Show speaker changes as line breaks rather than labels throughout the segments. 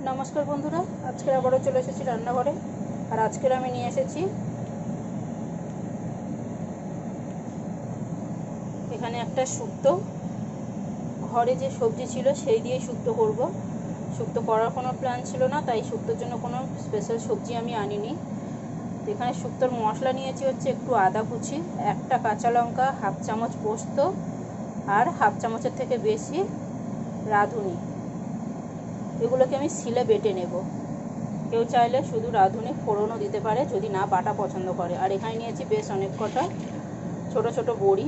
নমস্কার বন্ধুরা, আজকে আবারও চলে এসেছি রান্নাঘরে। আর আজকের আমি নিয়ে এসেছি এখানে একটা শুক্তো। ঘরে যে সবজি ছিল সেই দিয়েই শুক্তো করব। শুক্তো করার কোনো প্ল্যান ছিল না, তাই শুক্তোর জন্য কোনো স্পেশাল সবজি আমি আনিনি। এখানে শুক্তোর মশলা নিয়েছি হচ্ছে একটু আদা কুচি, একটা কাঁচা লঙ্কা, হাফ চামচ পোস্ত আর হাফ চামচের থেকে বেশি রাঁধুনি। এগুলোকে আমি শিলে বেটে নেব। কেউ চাইলে শুধু রাঁধুনি ফোড়নও দিতে পারে যদি না বাটা পছন্দ করে। আর এখানে নিয়েছি বেশ অনেক কটা ছোটো ছোটো বড়ি,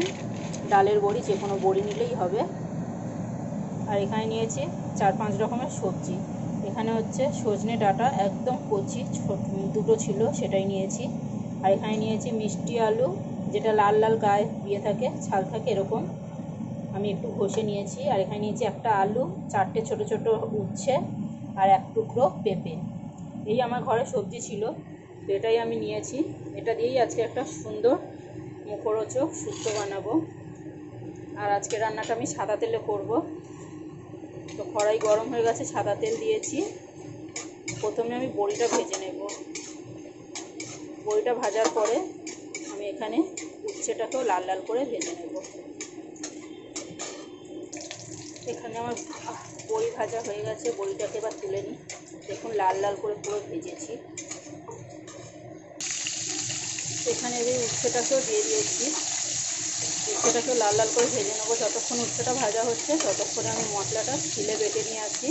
ডালের বড়ি, যে কোনো বড়ি নিলেই হবে। আর এখানে নিয়েছি 4-5 রকমের সবজি। এখানে হচ্ছে সজনে ডাঁটা একদম কচি দুটো ছিল, সেটাই নিয়েছি। আর এখানে নিয়েছি মিষ্টি আলু, যেটা লাল লাল গায়ে দিয়ে থাকে, ছাল থাকে এরকম, আমি একটু ঘষে নিয়েছি। আর এখানে নিয়েছি একটা আলু, 4টে ছোটো ছোটো উচ্ছে আর 1 টুকরো পেঁপে। এই আমার ঘরে সবজি ছিল, তো এটাই আমি নিয়েছি। এটা দিয়েই আজকে একটা সুন্দর মুখরোচক শুক্তো বানাবো। আর আজকে রান্নাটা আমি সাদা তেলে করব। তো কড়াই গরম হয়ে গেছে, সাদা তেল দিয়েছি। প্রথমে আমি বড়িটা ভেজে নেব। বড়িটা ভাজার পরে আমি এখানে উচ্ছেটাকেও লাল লাল করে ভেজে নেব। এখানে আমার বড়ি ভাজা হয়ে গেছে, বড়িটাকে এবার তুলে নিই। দেখুন লাল লাল করে পুরো ভেজেছি। এখানে এই উচ্ছেটাকেও দিয়ে দিয়েছি। উচ্ছেটাকেও লাল লাল করে ভেজে নেবো। যতক্ষণ উচ্ছেটা ভাজা হচ্ছে ততক্ষণে আমি মশলাটা শিলে বেটে নিয়ে আসি।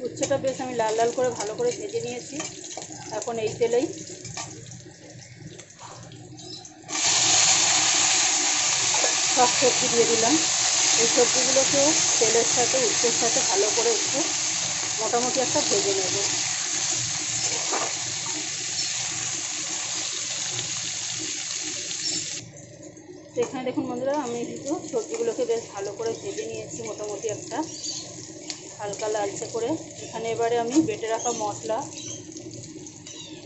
উচ্ছেটা বেশ আমি লাল লাল করে ভালো করে ভেজে নিয়েছি। এখন এই তেলেই সব সবজি দিয়ে দিলাম। এই সবজিগুলোকেও তেলের সাথে উচ্ছের সাথে ভালো করে একটু মোটামুটি একটা ভেজে নেব। এখানে দেখুন বন্ধুরা, আমি কিন্তু সবজিগুলোকে বেশ ভালো করে ভেজে নিয়েছি মোটামুটি একটা হালকা লালচে করে। এখানে এবারে আমি বেটে রাখা মশলা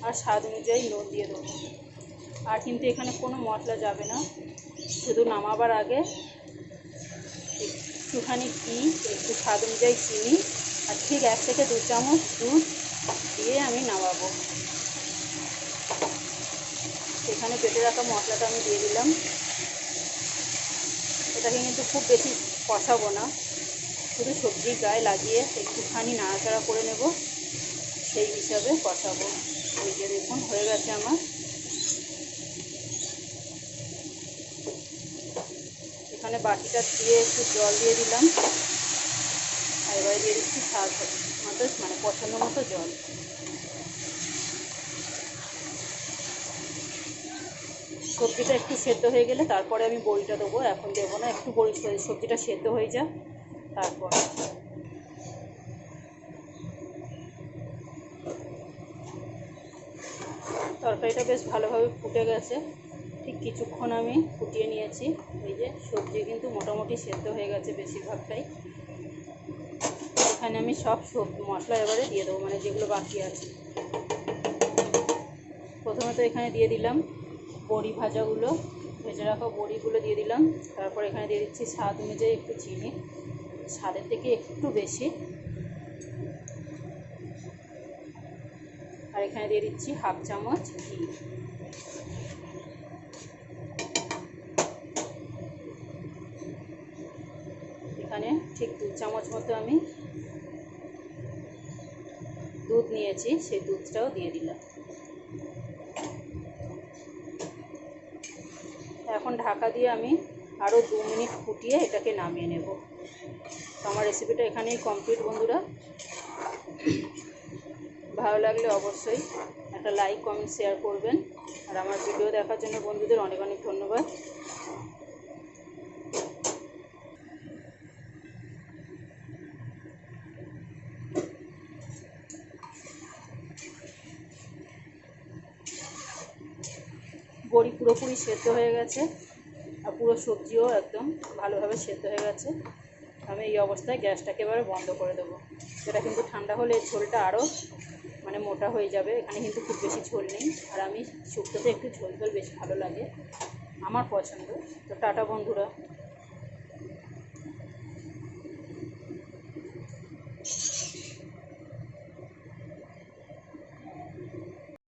আর স্বাদ অনুযায়ী নুন দিয়ে দেবো। আর কিন্তু এখানে কোনো মশলা যাবে না, শুধু নামাবার আগে একটুখানি ঘি, একটু স্বাদ অনুযায়ী চিনি আর ঠিক 1 থেকে 2 চামচ দুধ দিয়ে আমি নামাবো। এখানে বেটে রাখা মশলাটা আমি দিয়ে দিলাম। এটাকে কিন্তু খুব বেশি কষাবো না, শুধু সবজির গায়ে লাগিয়ে একটুখানি নাড়াচাড়া করে নেব, সেই হিসাবে কষাবো। এই যে দেখুন হয়ে গেছে আমার। এখানে বাটিটা দিয়ে একটু জল দিয়ে দিলাম। আর এবারে দিয়ে দিচ্ছি স্বাদ মতো, মানে পছন্দ মতো জল। সবজিটা একটু সেদ্ধ হয়ে গেলে তারপরে আমি বড়িটা দেবো, এখন দেবো না। একটু বড়ি সবজিটা সেদ্ধ হয়ে যাক তারপর। তরকারিটা বেশ ভালোভাবে ফুটে গেছে, ঠিক কিছুক্ষণ আমি ফুটিয়ে নিয়েছি। এই যে সবজি কিন্তু মোটামুটি সেদ্ধ হয়ে গেছে বেশিরভাগটাই। এখানে আমি সব মশলা এবারে দিয়ে দেবো, মানে যেগুলো বাকি আছে। প্রথমে তো এখানে দিয়ে দিলাম বড়ি ভাজাগুলো, ভেজে রাখা বড়িগুলো দিয়ে দিলাম। তারপর এখানে দিয়ে দিচ্ছি স্বাদ অনুযায়ী একটু চিনি, স্বাদের থেকে একটু বেশি। আর এখানে দিয়ে দিচ্ছি হাফ চামচ ঘি। এখানে ঠিক 2 চামচ মতো আমি দুধ নিয়েছি, সেই দুধটাও দিয়ে দিলাম। এখন ঢাকা দিয়ে আমি আরও 2 মিনিট ফুটিয়ে এটাকে নামিয়ে নেব। তো আমার রেসিপিটা এখানেই কমপ্লিট বন্ধুরা। ভালো লাগলে অবশ্যই একটা লাইক, কমেন্ট, শেয়ার করবেন। আর আমার ভিডিও দেখার জন্য বন্ধুদের অনেক অনেক ধন্যবাদ। বড়ি পুরোপুরি সেদ্ধ হয়ে গেছে আর পুরো সবজিও একদম ভালোভাবে সেদ্ধ হয়ে গেছে। আমি এই অবস্থায় গ্যাসটাকে এবারে বন্ধ করে দেবো। এটা কিন্তু ঠান্ডা হলে ঝোলটা আরও মানে মোটা হয়ে যাবে। এখানে কিন্তু খুব বেশি ঝোল নেই, আর আমি শুক্তোতে একটু ঝোল ঝোল বেশি ভালো লাগে। আমার পছন্দ। তো টাটা বন্ধুরা।